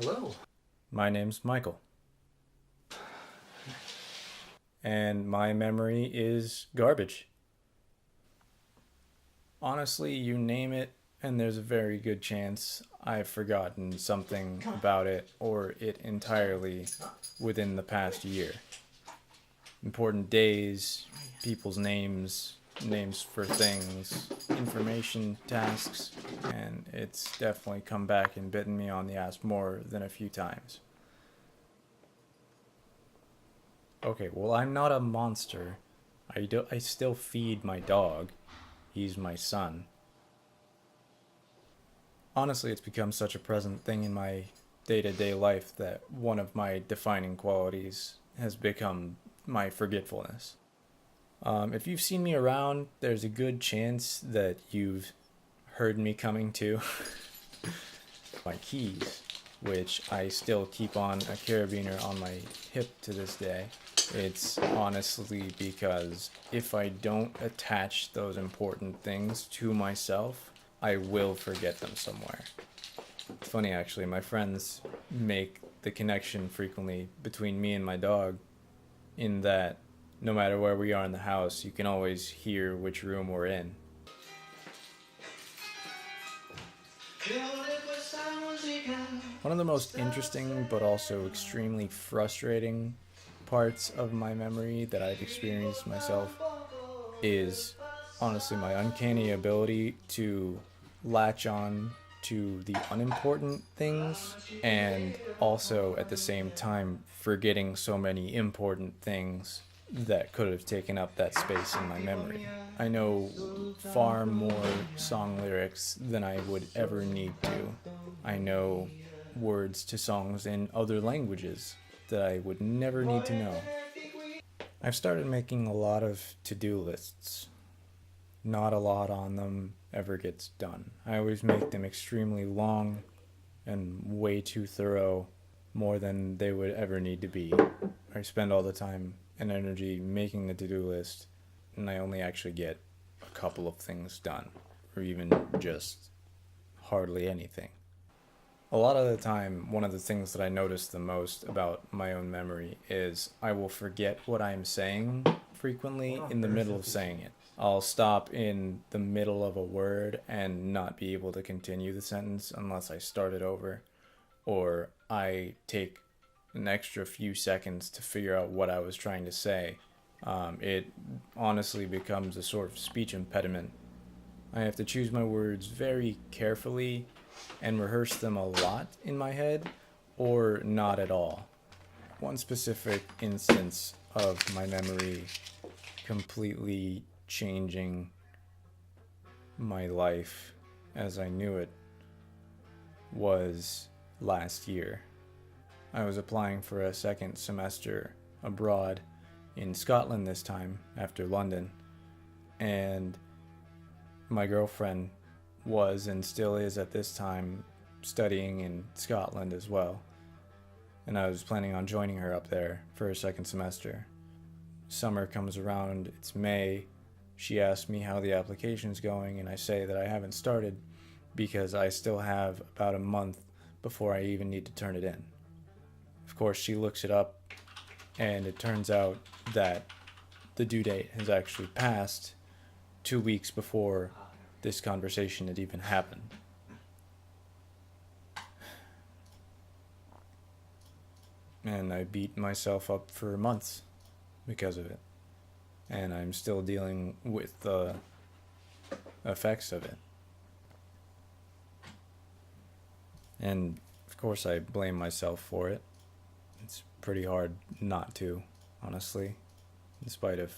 Hello. My name's Michael. And my memory is garbage. Honestly, you name it, and there's a very good chance I've forgotten something about it or it entirely within the past year. Important days, people's names, names for things, information, tasks, and it's definitely come back and bitten me on the ass more than a few times. Okay, well, I'm not a monster. I still feed my dog. He's my son. Honestly, it's become such a present thing in my day-to-day life that one of my defining qualities has become my forgetfulness. If you've seen me around, there's a good chance that you've heard me coming to. My keys, which I still keep on a carabiner on my hip to this day. It's honestly because if I don't attach those important things to myself, I will forget them somewhere. It's funny actually, my friends make the connection frequently between me and my dog in that no matter where we are in the house, you can always hear which room we're in. One of the most interesting but also extremely frustrating parts of my memory that I've experienced myself is honestly my uncanny ability to latch on to the unimportant things and also at the same time forgetting so many important things that could have taken up that space in my memory. I know far more song lyrics than I would ever need to. I know words to songs in other languages that I would never need to know. I've started making a lot of to-do lists. Not a lot on them ever gets done. I always make them extremely long and way too thorough, more than they would ever need to be. I spend all the time and energy making the to-do list, and I only actually get a couple of things done, or even just hardly anything. A lot of the time, one of the things that I notice the most about my own memory is I will forget what I'm saying frequently in the middle of saying it. I'll stop in the middle of a word and not be able to continue the sentence unless I start it over, or I take an extra few seconds to figure out what I was trying to say. It honestly becomes a sort of speech impediment. I have to choose my words very carefully and rehearse them a lot in my head, or not at all. One specific instance of my memory completely changing my life as I knew it was last year. I was applying for a second semester abroad in Scotland this time after London, and my girlfriend was and still is at this time studying in Scotland as well, and I was planning on joining her up there for her second semester. Summer comes around, it's May. She asks me how the application's going, and I say that I haven't started because I still have about a month before I even need to turn it in. Of course, she looks it up, and it turns out that the due date has actually passed 2 weeks before this conversation had even happened. And I beat myself up for months because of it. And I'm still dealing with the effects of it. And of course, I blame myself for it. It's pretty hard not to, honestly, in spite of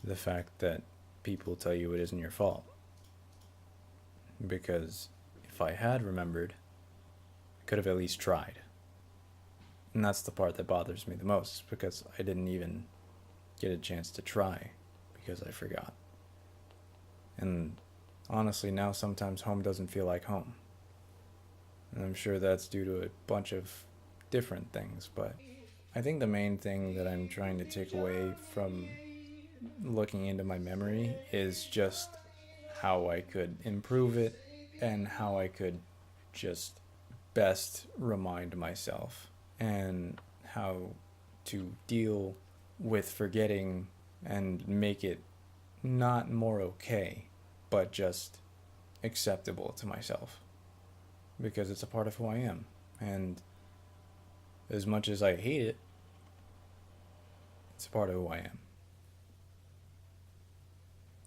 the fact that people tell you it isn't your fault. Because if I had remembered, I could have at least tried. And that's the part that bothers me the most, because I didn't even get a chance to try because I forgot. And honestly, now sometimes home doesn't feel like home. And I'm sure that's due to a bunch of different things, but I think the main thing that I'm trying to take away from looking into my memory is just how I could improve it and how I could just best remind myself, and how to deal with forgetting and make it not more okay, but just acceptable to myself, because it's a part of who I am. And as much as I hate it, it's a part of who I am.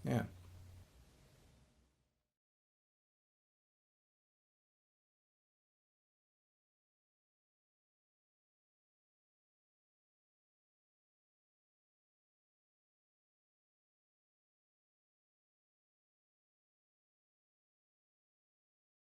Yeah.